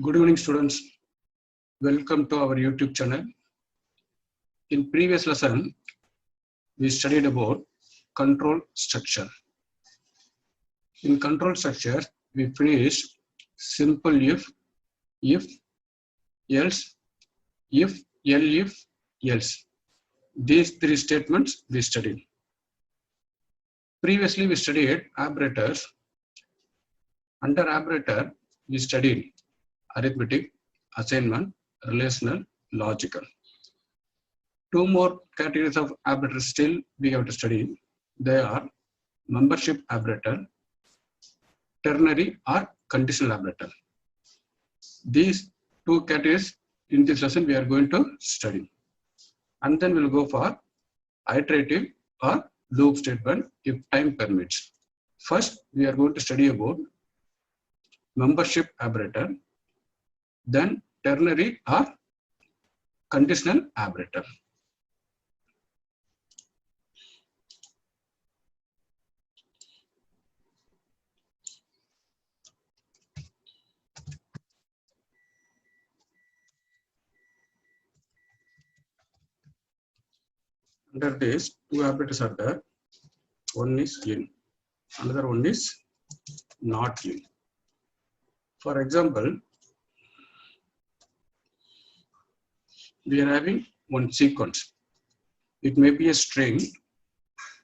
Good evening, students. Welcome to our YouTube channel. In previous lesson, we studied about control structure. In control structure, we finished simple if, else, if, else. These three statements we studied. Previously, we studied operators. Under operator, we studied arithmetic, assignment, relational, logical. Two more categories of operators still we have to study. They are membership operator, ternary or conditional operator. These two categories in this lesson we are going to study. And then we'll go for iterative or loop statement if time permits. First, we are going to study about membership operator, then ternary or conditional operator. Under this, two operators are there. One is in, another one is not in. For example, we are having one sequence. It may be a string,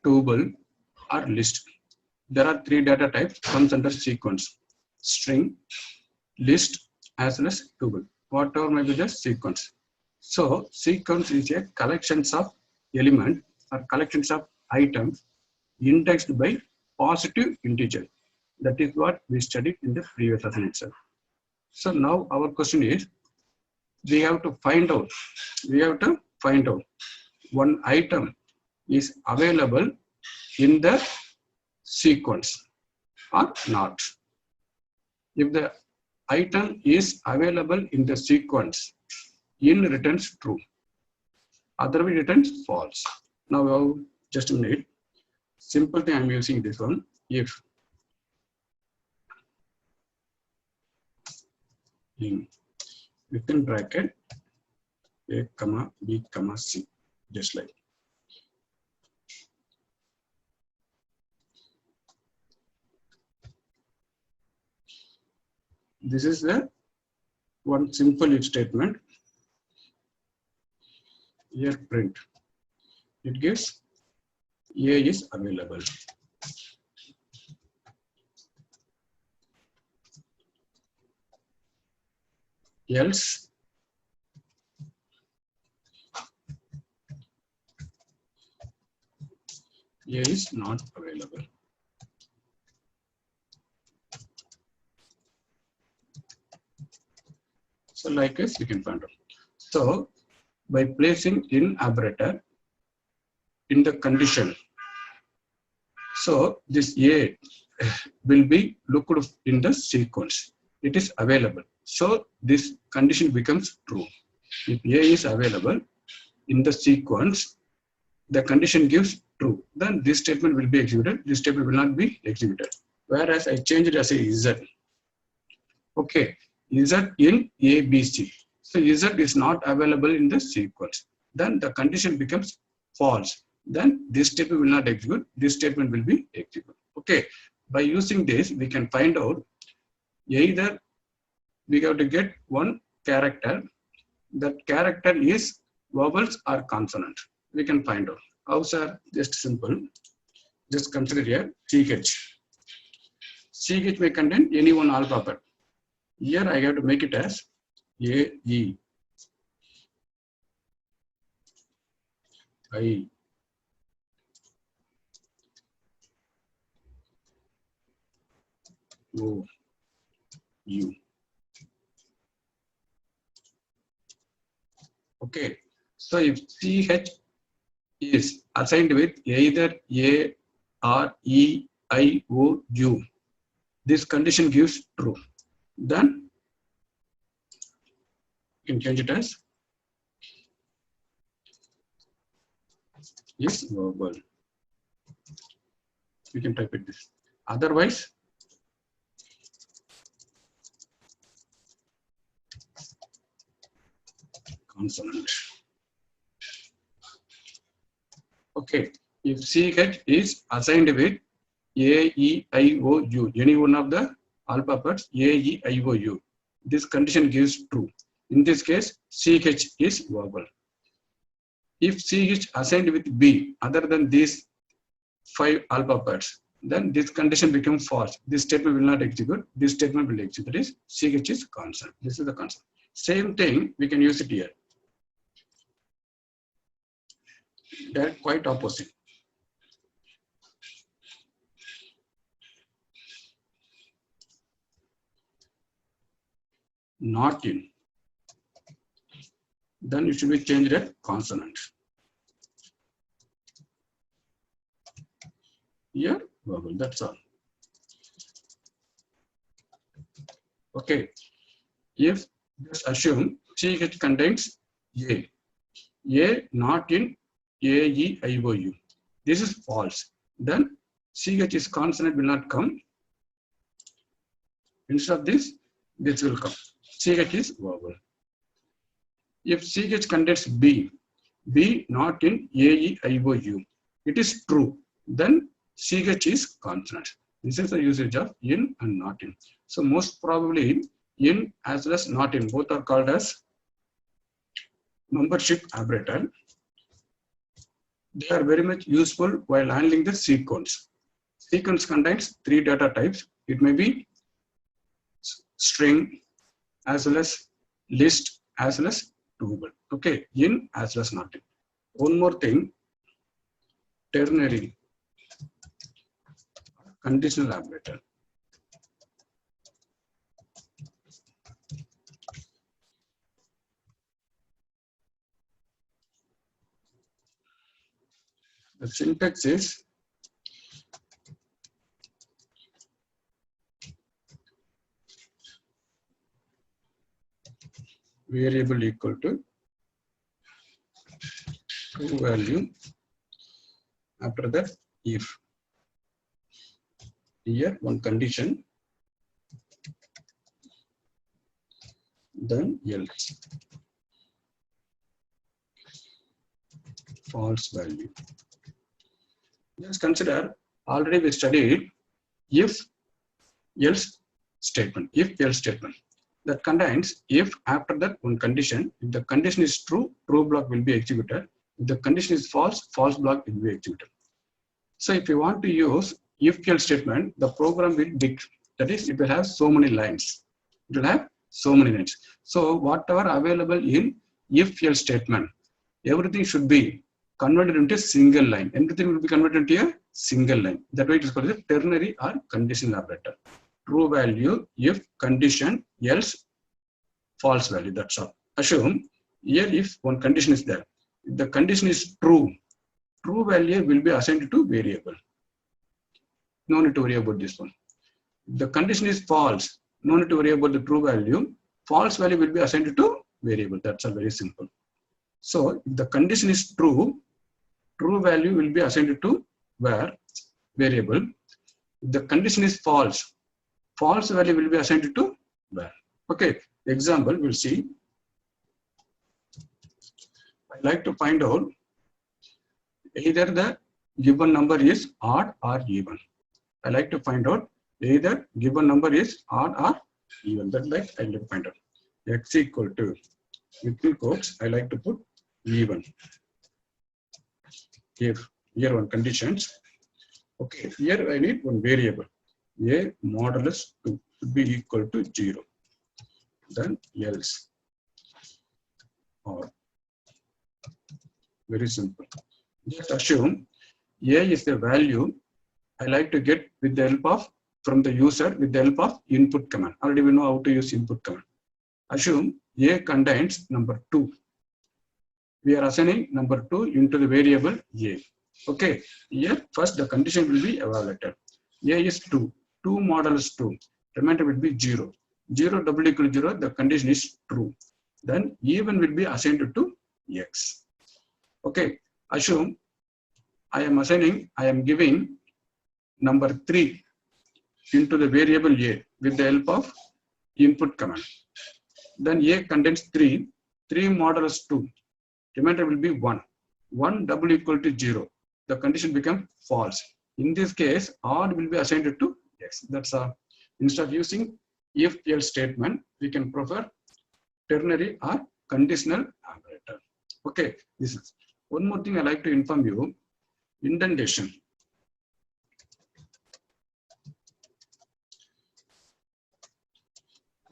tuple, or list. There are three data types comes under sequence: string, list, as well as tuple. Whatever may be the sequence. So sequence is a collections of elements or collections of items indexed by positive integer. That is what we studied in the previous lesson itself. So now our question is, we have to find out one item is available in the sequence or not. If the item is available in the sequence, in returns true, otherwise returns false. Now just a minute. Simple thing I'm using this one. If in within bracket A, B, C, just like. This is the one simple if statement. Here print. It gives A is available. Else A is not available. So like this we can find out. So by placing in operator in the condition, so this A will be looked in the sequence. It is available. So this condition becomes true. If A is available in the sequence, the condition gives true. Then this statement will be executed. This statement will not be executed. Whereas I change it as a Z. Okay, Z in A, B, C. So Z is not available in the sequence. Then the condition becomes false. Then this statement will not execute. This statement will be executed. Okay. By using this, we can find out either we have to get one character. That character is vowels or consonant. We can find out. How, sir? Just simple. Just consider here CH. CH may contain any one alphabet. Here I have to make it as A, E, I, O, U. Okay. So if CH is assigned with either A or E, I, O, U, this condition gives true. Then you can change it as is verbal. We can type it this. Otherwise, consonant. Okay, if CH is assigned with A, E, I, O, U, any one of the alphabets A, E, I, O, U, this condition gives true. In this case, CH is vowel. If CH assigned with B other than these 5 alphabets, then this condition becomes false. This statement will not execute. This statement will execute. That is, CH is consonant. This is the consonant. Same thing, we can use it here. They are quite opposite. Not in. Then it should be changed at consonant. Here, vowel. That's all. Okay. If just assume CH contains A. A not in A, E, I, O, U. This is false. Then CH is consonant will not come. Instead of this, this will come. CH is vowel. If CH contains B, B not in A, E, I, O, U, it is true. Then CH is consonant. This is the usage of in and not in. So most probably in as well as not in, both are called as membership operator. They are very much useful while handling the sequence. Sequence contains 3 data types. It may be string as well as list as well as tuple. Okay, in as well as not in. One more thing, ternary conditional operator. The syntax is variable equal to true value. After that, if here one condition, then else false value. Just consider, already we studied if else statement. If else statement that contains if after that one condition. If the condition is true, true block will be executed. If the condition is false, false block will be executed. So if you want to use if else statement, the program will big. That is, it will have so many lines. It will have so many lines. So whatever available in if else statement, everything should be converted into a single line. Everything will be converted into a single line. That way it is called a ternary or conditional operator. True value if condition, else false value. That's all. Assume here if one condition is there. If the condition is true, true value will be assigned to variable. No need to worry about this one. If the condition is false, no need to worry about the true value. False value will be assigned to variable. That's all, very simple. So if the condition is true, true value will be assigned to where variable. If the condition is false, false value will be assigned to where. Okay, example we'll see. I like to find out either the given number is odd or even. I like to find out either given number is odd or even. That like I like to find out x equal to, within quotes I like to put even. If here one conditions. Okay, here I need one variable. A modulus 2 should be equal to 0. Then else or very simple. Just assume A is the value I like to get with the help of from the user with the help of input command. Already we know how to use input command. Assume A contains number 2. We are assigning number 2 into the variable A. Okay, here first the condition will be evaluated. A is 2. 2 modulus 2. Remainder will be 0. 0 double equal to 0. The condition is true. Then even will be assigned to x. Okay, assume I am giving number 3 into the variable A with the help of input command. Then A contains 3. 3 modulus 2. Remainder will be 1. 1 double equal to 0. The condition becomes false. In this case, odd will be assigned to x. That's all. Instead of using if else statement, we can prefer ternary or conditional operator. Okay, this is one more thing I like to inform you. Indentation.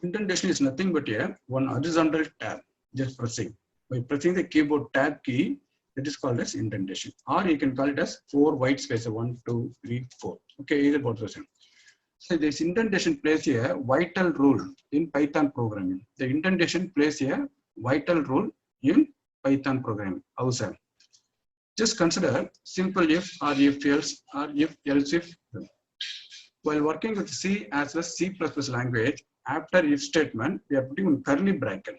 Indentation is nothing but one horizontal tab. Just pressing. By pressing the keyboard tab key, it is called as indentation. Or you can call it as 4 white spaces. 1, 2, 3, 4. Okay, either both the same. So this indentation plays a vital role in Python programming. The indentation plays a vital role in Python programming. Also, just consider simple if or if else or if else if. While working with C as well as C++ language, after if statement, we are putting in curly bracket.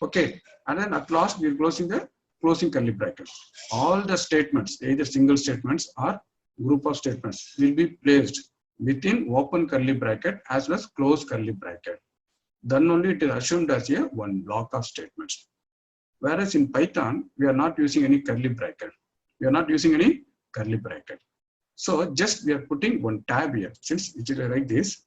Okay, and then at last we are closing the closing curly bracket. All the statements, either single statements or group of statements, will be placed within open curly bracket as well as closed curly bracket. Then only it is assumed as a one block of statements. Whereas in Python, we are not using any curly bracket. We are not using any curly bracket. So just we are putting one tab here. Since it is like this,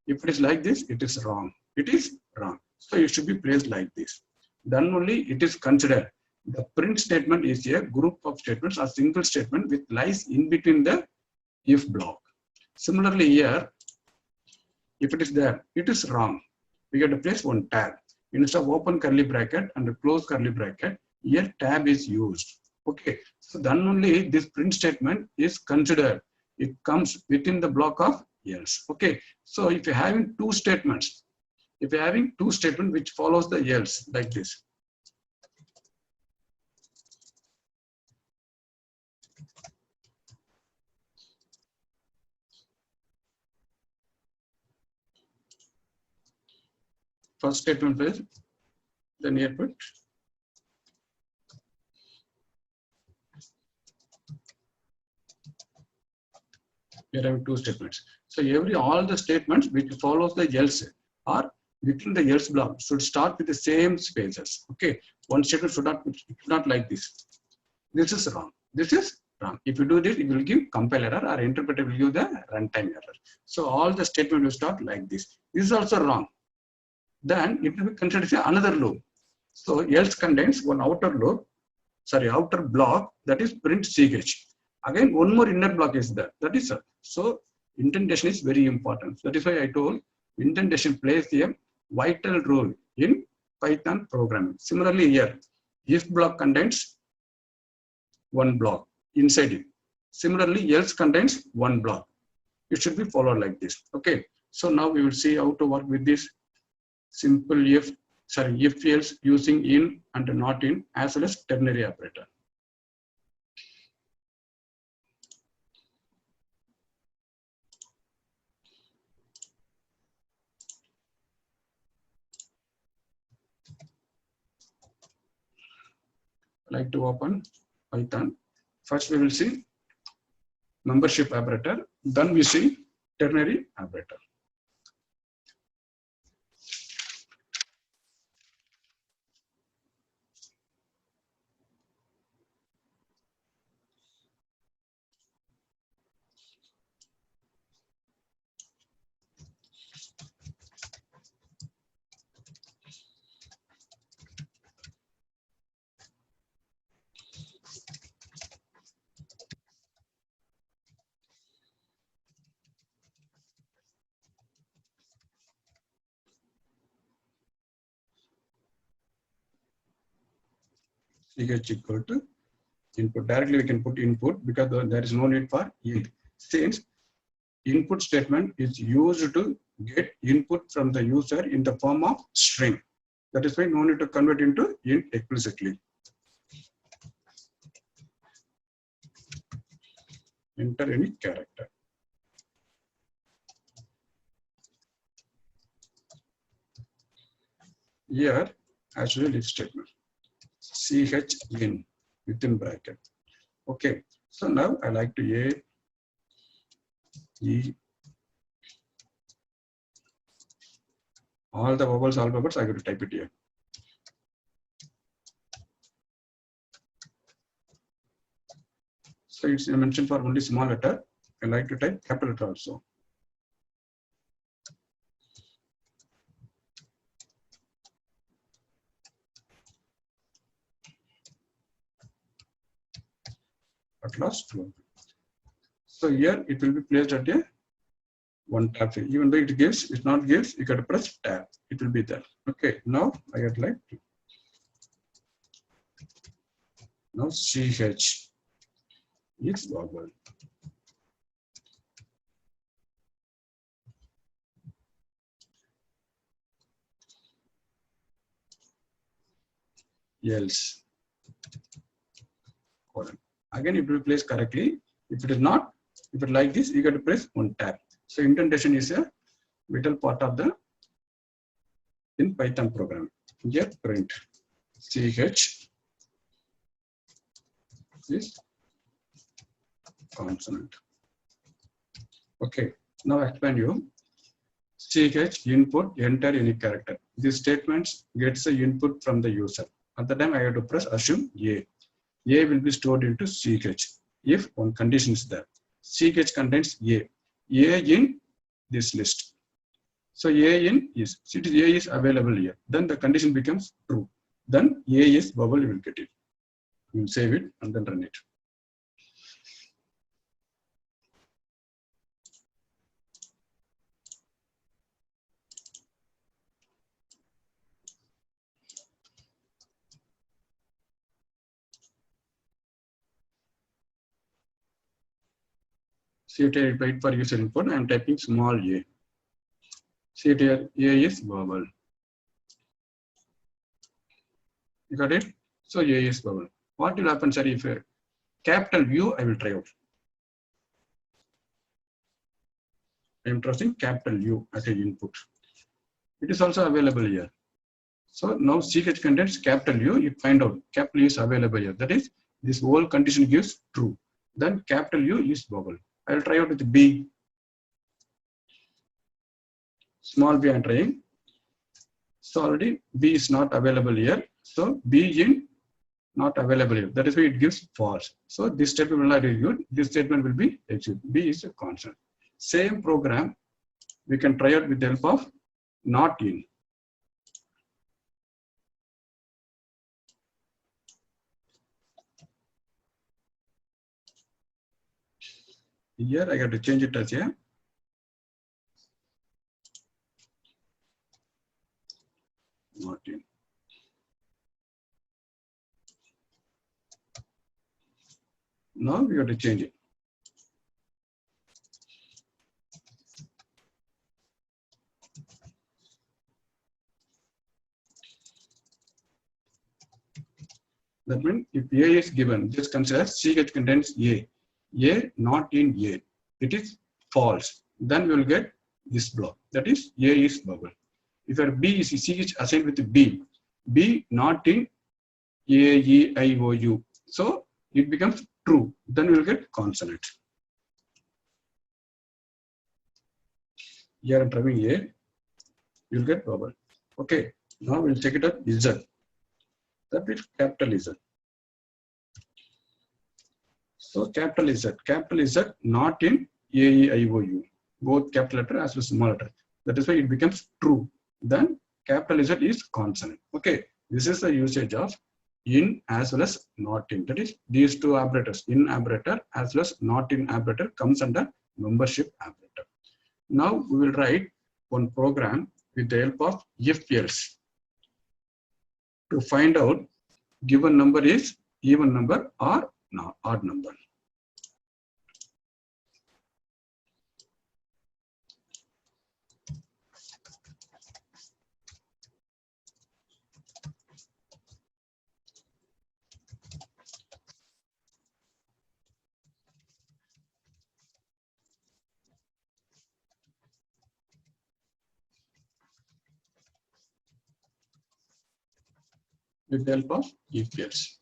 if it is like this, it is wrong. It is wrong. So it should be placed like this. Then only it is considered. The print statement is a group of statements or single statement which lies in between the if block. Similarly here, if it is there, it is wrong. We have to place one tab. Instead of open curly bracket and close curly bracket, here tab is used. Okay, so then only this print statement is considered. It comes within the block of else. Okay, so if you're having two statements, which follows the else like this. First statement is then here put here having two statements. So all the statements which follows the else are within the else block should start with the same spaces. Okay, one statement should not like this. This is wrong. This is wrong. If you do this, it will give compile error or interpreter will give the runtime error. So all the statement will start like this. This is also wrong. Then it will be considered another loop. So else contains one outer block that is print ch. Again, one more inner block is there. That is so indentation is very important. That is why I told indentation plays a vital role in Python programming. Similarly here, if block contains one block inside it. Similarly, else contains one block. It should be followed like this. Okay. So now we will see how to work with this simple if else using in and not in as well as ternary operator. Like to open Python. First we will see membership operator, then we see ternary operator. Ch equal to input. Directly we can put input because there is no need for int. Since input statement is used to get input from the user in the form of string. That is why no need to convert into int explicitly. Enter any character. Here, actually if statement. chin within bracket. Okay, so now I like to A, E, all the vowels, I got to type it here. So it's mentioned for only small letter. I like to type capital letter also. At last, so here it will be placed at a one tab. Even though it gives, it not gives, you got to press tab. It will be there. Okay. Now I would like to. Now CH is vowel. Else. Colon. Again, it will be placed correctly. If it is not, if it like this, you got to press one tab. So indentation is a vital part of the in Python program. Here print CH is consonant. Okay. Now explain you. CH input enter any character. These statements gets the input from the user. At the time I have to press assume A. A will be stored into CH if one condition is there. CH contains A. A in this list. So A in is, since A is available here, then the condition becomes true. Then A is vowel, you will get it. You will save it and then run it. See it here, wait for user input. I am typing small a. See it here, A is vowel. You got it? So A is vowel. What will happen, sir, if capital U I will try out? I am trusting capital U as an input. It is also available here. So now CH contains capital U. You find out capital U is available here. That is, this whole condition gives true. Then capital U is vowel. I will try out with B. Small b I am trying. So already B is not available here. So B in not available here. That is why it gives false. So this statement will not execute. This statement will be executed. B is a constant. Same program we can try out with the help of not in. Here I got to change it as a not in. Now we have to change it. That means if A is given, just consider CH contains A. A not in A. It is false. Then we will get this block. That is A is vowel. If your B is CH assigned with B, B not in A, E, I, O, U. So it becomes true. Then we will get consonant. Here I am trying A. You will get vowel. Okay. Now we will check it out Z. That is capital Z. So capital Z not in A, E, I, O, U. Both capital letter as well as small letter. That is why it becomes true. Then capital Z is consonant. Okay. This is the usage of in as well as not in. That is these two operators, in operator as well as not in operator comes under membership operator. Now we will write one program with the help of if else to find out given number is even number or not odd number. With the help of if else.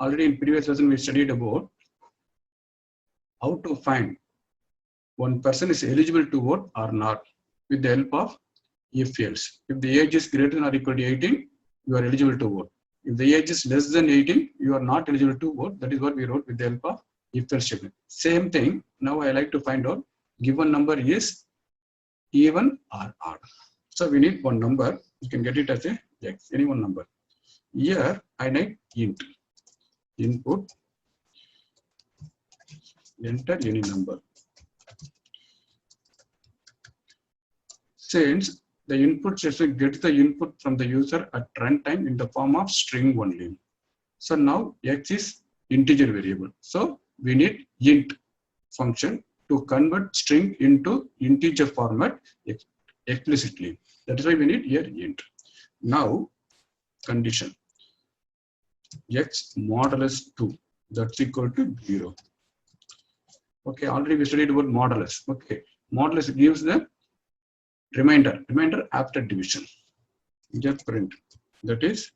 Already in previous lesson we studied about how to find one person is eligible to vote or not with the help of if else. If the age is greater than or equal to 18, you are eligible to vote. If the age is less than 18, you are not eligible to vote. That is what we wrote with the help of if else statement. Same thing. Now I like to find out given number is even or odd. So we need one number. You can get it as a x, any one number. Here I need int input, enter any number. Since the input session gets the input from the user at runtime in the form of string only. So now x is integer variable. So we need int function to convert string into integer format explicitly. That is why we need here int. Now condition x modulus 2, that's equal to 0. Okay, already we studied about modulus. Okay, modulus gives the remainder after division. Just print, that is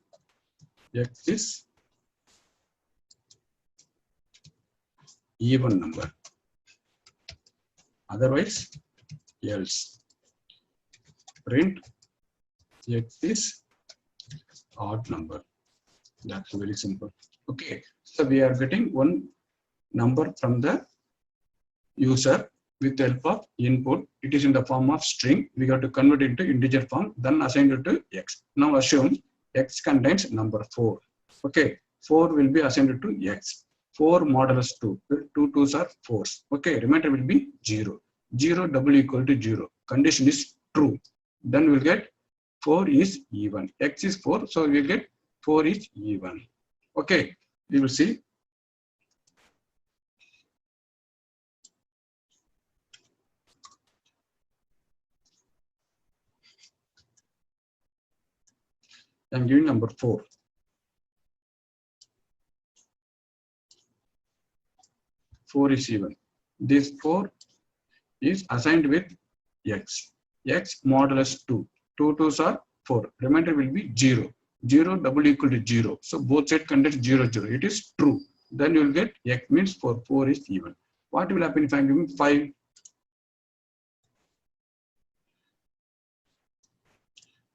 x is even number, otherwise else. Print x is odd number. That's very simple. Okay, so we are getting one number from the user with the help of input. It is in the form of string. We have to convert it into integer form, then assign it to x. Now assume x contains number 4. Okay, 4 will be assigned to x. 4 modulus 2. 2 2s are 4s. Okay, remainder will be 0. 0 double equal to 0. Condition is true. Then we'll get 4 is even. X is 4, so we'll get 4 is even. Okay, we will see. I'm giving number 4. 4 is even. This 4 is assigned with x. X modulus 2. 2 2s are 4. Remainder will be 0. 0 double equal to 0. So both side contains 0 0. It is true. Then you will get x means 4. 4 is even. What will happen if I am giving 5?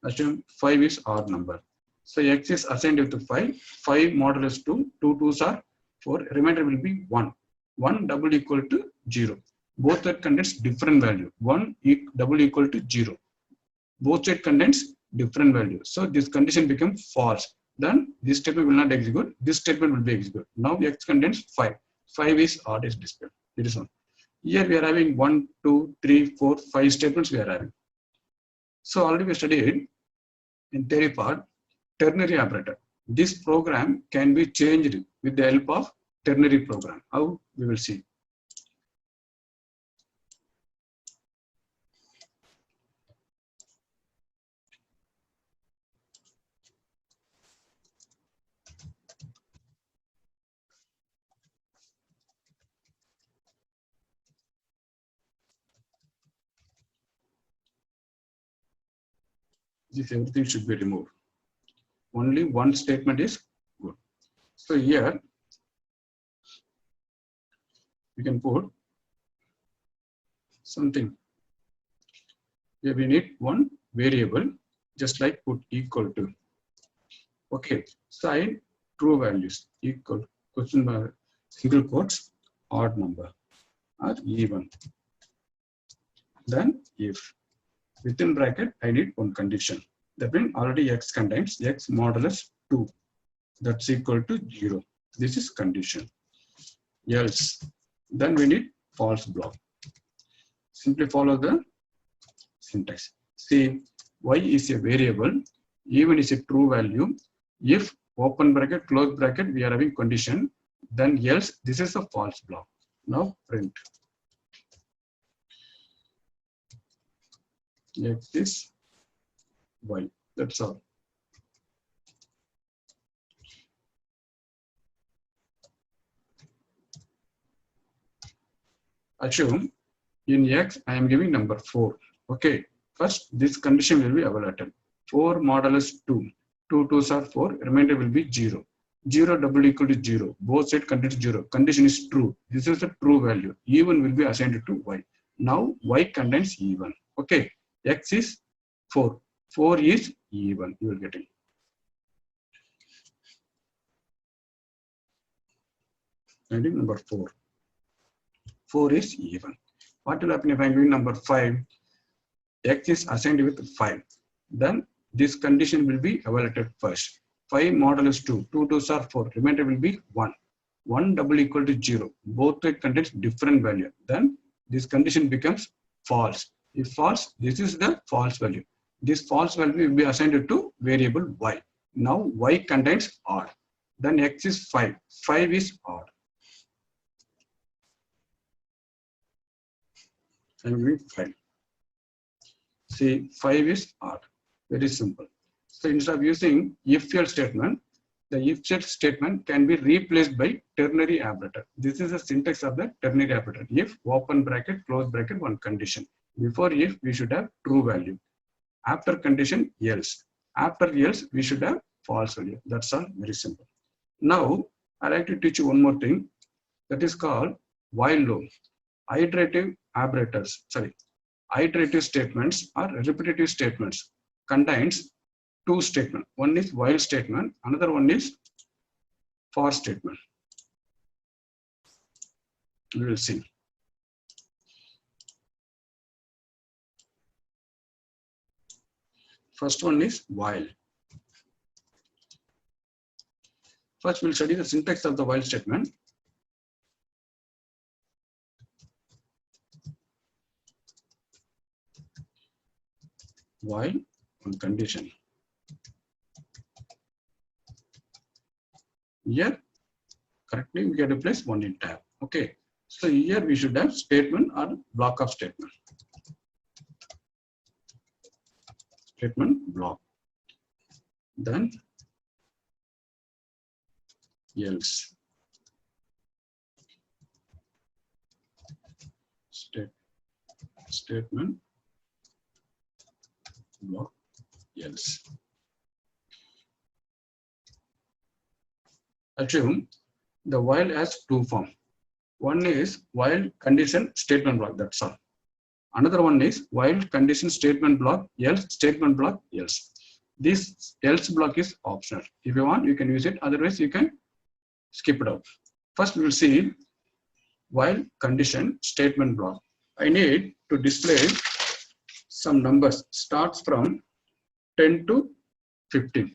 Assume 5 is odd number. So x is assigned to 5. 5 modulus 2. 2 2s are 4. Remainder will be 1. 1 double equal to 0. Both side contains different value. 1 double equal to 0. Both side contains different value. So this condition becomes false. Then this statement will not execute. This statement will be executed. Now x contains 5. 5 is odd is displayed. It is on. Here we are having 1, 2, 3, 4, 5 statements we are having. So already we studied in theory part ternary operator. This program can be changed with the help of ternary program. How we will see. This everything should be removed. Only one statement is good. So here we can put something. Here we need one variable, just like put equal to. Okay, sign true values equal question mark single quotes odd number or even. Then if within bracket I need one condition. That means already x contains x modulus 2. That's equal to 0. This is condition. Else, then we need false block. Simply follow the syntax. See, y is a variable, even is a true value. If open bracket, close bracket, we are having condition, then else this is a false block. Now print x is y. That's all. Assume in x I am giving number 4. Okay, first this condition will be evaluated. 4 modulus 2. 2 2s are 4. Remainder will be 0. 0 double equal to 0. Both side contains 0. Condition is true. This is a true value. Even will be assigned to y. Now y contains even. Okay, x is 4. 4 is even. You will get it. I think number 4. 4 is even. What will happen if I'm giving number 5? X is assigned with 5. Then this condition will be evaluated first. 5 modulus 2. 2 2s are 4. Remainder will be 1. 1 double equal to 0. Both it contains different value. Then this condition becomes false. If false, this is the false value. This false value will be assigned to variable y. Now y contains odd. Then x is 5. 5 is odd. I'm giving 5. See, 5 is odd. Very simple. So instead of using if-else statement, the if-else statement can be replaced by ternary operator. This is the syntax of the ternary operator. If, open bracket, close bracket, one condition. Before if, we should have true value. After condition, else. After else, we should have false value. That's all, very simple. Now, I like to teach you one more thing. That is called while loop. Iterative operators, iterative statements or repetitive statements contains two statements. One is while statement, another one is for statement. We will see. First one is while. First, we'll study the syntax of the while statement. While on condition. Here, correctly, we get to place one in tab. Okay. So here we should have statement or block of statement. Statement block. Then else. Statement block else. Assume the while has two forms. One is while condition statement block, that's all. Another one is while condition statement block else statement block else. This else block is optional. If you want, you can use it. Otherwise, you can skip it out. First, we will see while condition statement block. I need to display some numbers starts from 10 to 15.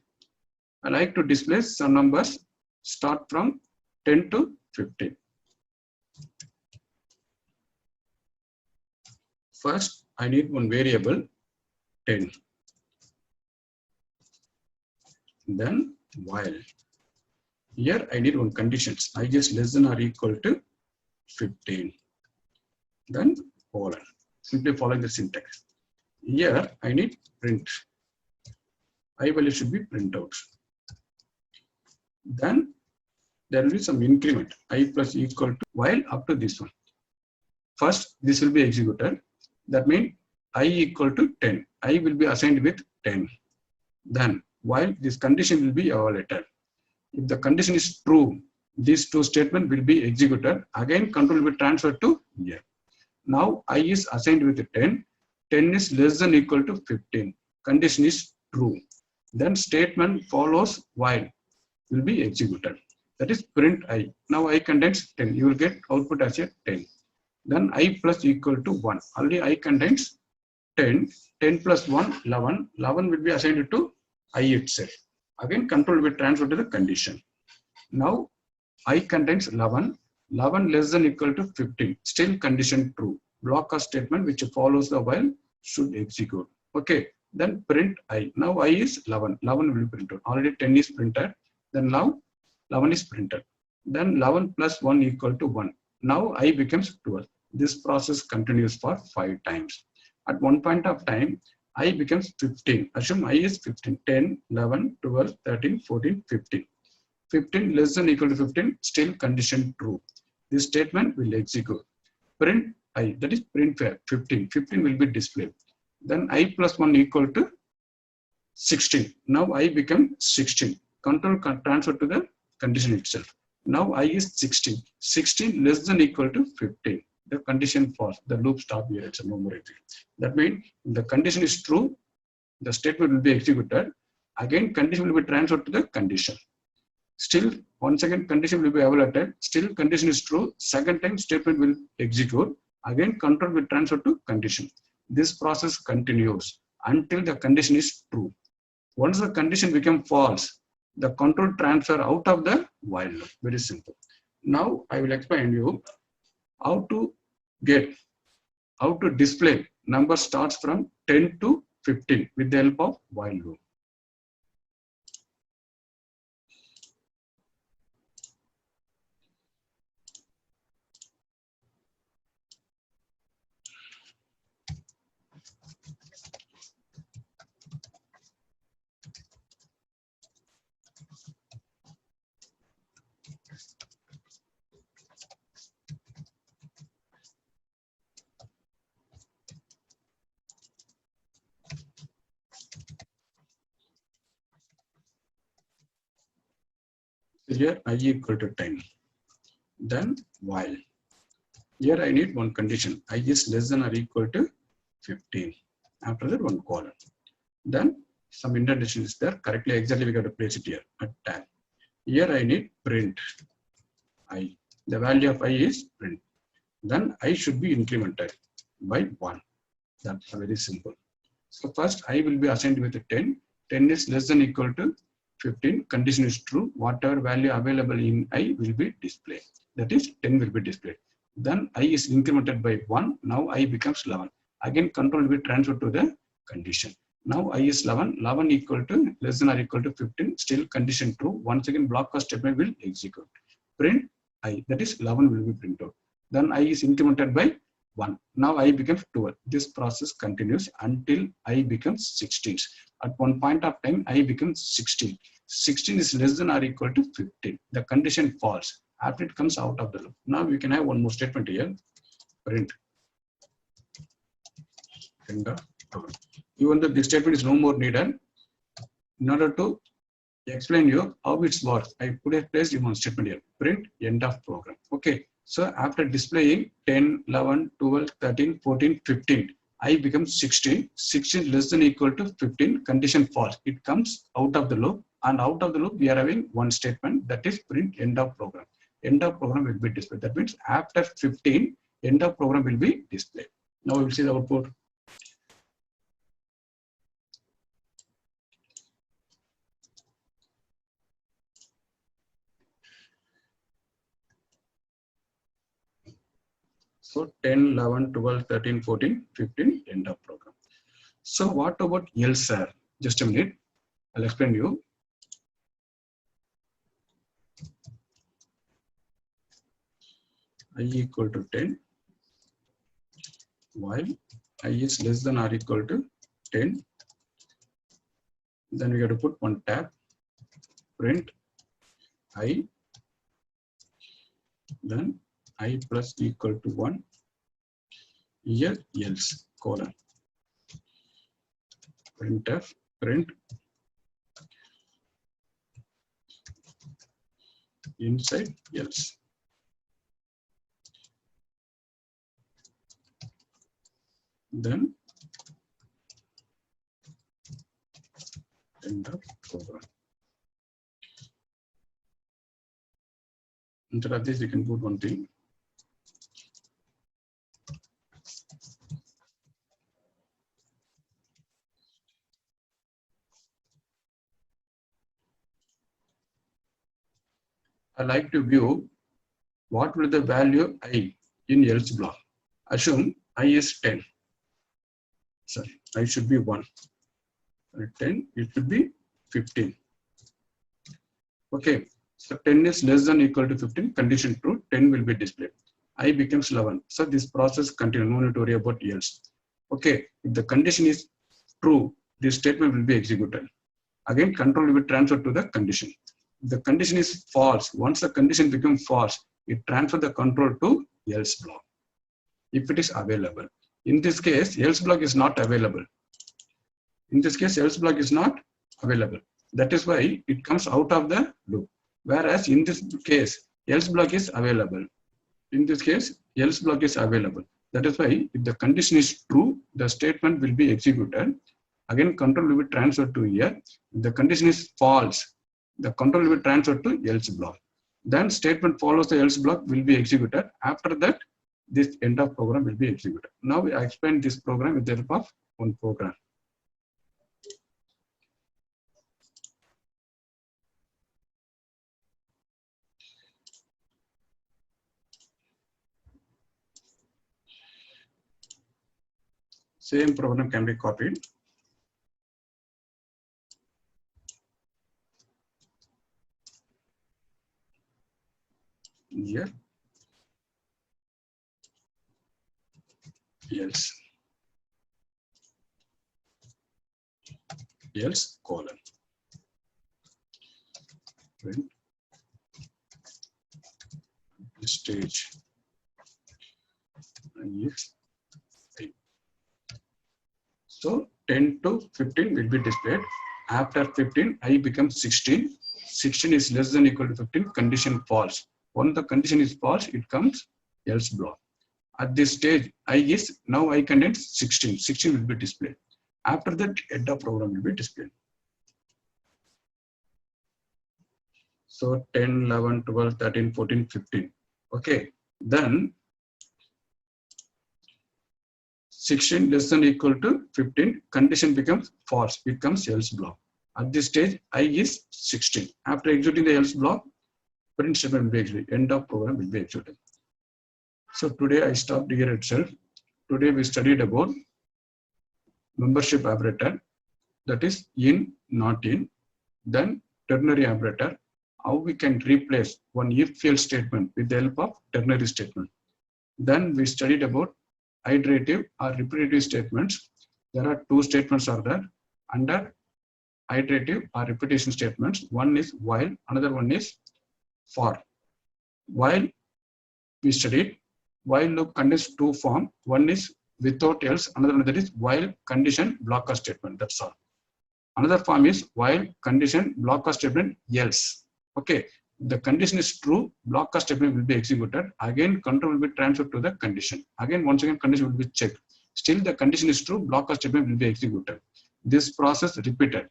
I like to display some numbers start from 10 to 15. First, I need one variable 10. Then while. Here I need one conditions. I just less than or equal to 15. Then colon. Simply following the syntax. Here I need print. I value should be print out. Then there will be some increment. I plus equal to while up to this one. First, this will be executed. That means I equal to 10. I will be assigned with 10. Then while this condition will be evaluated. If the condition is true, these two statements will be executed. Again, control will be transferred to here. Now I is assigned with 10. 10 is less than equal to 15. Condition is true. Then statement follows while will be executed. That is print I. Now I contains 10. You will get output as a 10. Then I plus equal to 1. Already I contains 10. 10 plus 1, 11. 11 will be assigned to I itself. Again, control will be transferred to the condition. Now I contains 11. 11 less than equal to 15. Still condition true. Block of statement which follows the while should execute. Okay. Then print I. Now I is 11. 11 will be printed. Already 10 is printed. Then now 11 is printed. Then 11 plus 1 equal to 1. Now I becomes 12. This process continues for 5 times. At one point of time, I becomes 15. Assume I is 15. 10, 11, 12, 13, 14, 15. 15 less than equal to 15, still condition true. This statement will execute. Print I, that is print 15. 15 will be displayed. Then I plus 1 equal to 16. Now I become 16. Control transfer to the condition itself. Now I is 16. 16 less than equal to 15. The condition false. The loop stop here. It's a no more execution. That means the condition is true. The statement will be executed. Again, condition will be transferred to the condition. Still, once again, condition will be evaluated. Still, condition is true. Second time, statement will execute. Again, control will transfer to condition. This process continues until the condition is true. Once the condition becomes false, the control transfer out of the while loop. Very simple. Now, I will explain you how to display number starts from 10 to 15 with the help of while loop. Here I equal to 10. Then while. Here I need one condition. I is less than or equal to 15. After that, one colon. Then some indentation is there. Correctly, exactly we got to place it here at tab. Here I need print I. The value of I is print. Then I should be incremented by 1. That's very simple. So first I will be assigned with 10. 10 is less than or equal to 15. Condition is true. Whatever value available in I will be displayed. That is 10 will be displayed. Then I is incremented by 1. Now I becomes 11. Again, control will be transferred to the condition. Now I is 11. 11 equal to less than or equal to 15. Still condition true. Once again, block of statement will execute. Print I. That is 11 will be printed. Then I is incremented by 1. Now I becomes 12. This process continues until I becomes 16. At one point of time, I becomes 16. 16 is less than or equal to 15. The condition false. After it comes out of the loop. Now we can have one more statement here. Print. Even though this statement is no more needed, in order to explain you how it works, I put a place in one statement here. Print end of program. Okay. So after displaying 10, 11, 12, 13, 14, 15, I becomes 16. 16 less than or equal to 15. Condition false. It comes out of the loop. And out of the loop, we are having one statement, that is print end of program. End of program will be displayed. That means after 15, end of program will be displayed. Now we will see the output. So 10, 11, 12, 13, 14, 15, end of program. So what about else, sir? Just a minute. I'll explain you. I equal to 10 while I is less than or equal to 10. Then we have to put one tab, print I, then I plus equal to 1, here else, colon, printf, print inside else. Then end of program. Instead of this, you can put one thing. I like to view what will the value I in else block. Assume I is 10. Sorry, I should be 1. 10, it should be 15. Okay, so 10 is less than or equal to 15, condition true, 10 will be displayed. I becomes 11. So this process continues, no need to worry about else. Okay, if the condition is true, this statement will be executed. Again, control will be transferred to the condition. If the condition is false, once the condition becomes false, it transfers the control to else block, if it is available. In this case, else block is not available. In this case, else block is not available. That is why it comes out of the loop. Whereas in this case, else block is available. In this case, else block is available. That is why if the condition is true, the statement will be executed. Again, control will be transferred to here. If the condition is false, The control will be transferred to else block. Then statement follows the else block will be executed. After that, this end of program will be executed. Now I explain this program with the help of one program. Same program can be copied. Here, else colon. Print stage if I. So 10 to 15 will be displayed. After 15, I becomes 16. 16 is less than equal to 15. Condition false. Once the condition is false, it comes else block. At this stage, I is now I contains 16. 16 will be displayed. After that, end of program will be displayed. So 10, 11, 12, 13, 14, 15. Okay. Then 16 less than equal to 15. Condition becomes false. It comes else block. At this stage, I is 16. After executing the else block, print statement will be executed. End of program will be executed. So today I stopped here itself. Today we studied about membership operator, that is in, not in. Then ternary operator, how we can replace one if-else statement with the help of ternary statement. Then we studied about iterative or repetitive statements. There are two statements are there under iterative or repetition statements. One is while, another one is for. While we studied, while loop contains two forms. One is without else, another one that is while condition blocker statement. That's all. Another form is while condition blocker statement else. Okay, the condition is true, blocker statement will be executed. Again, control will be transferred to the condition. Again, once again, condition will be checked. Still, the condition is true, blocker statement will be executed. This process repeated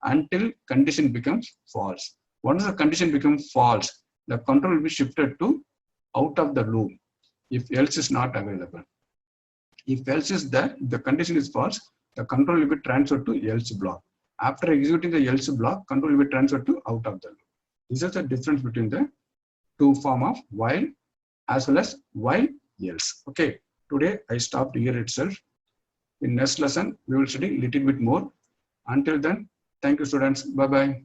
until condition becomes false. Once the condition becomes false, the control will be shifted to out of the loop if else is not available. If else is there, the condition is false, the control will be transferred to else block. After executing the else block, control will be transferred to out of the loop. This is the difference between the two form of while as well as while else. Okay, today I stopped here itself. In next lesson, we will study a little bit more. Until then, thank you students. Bye-bye.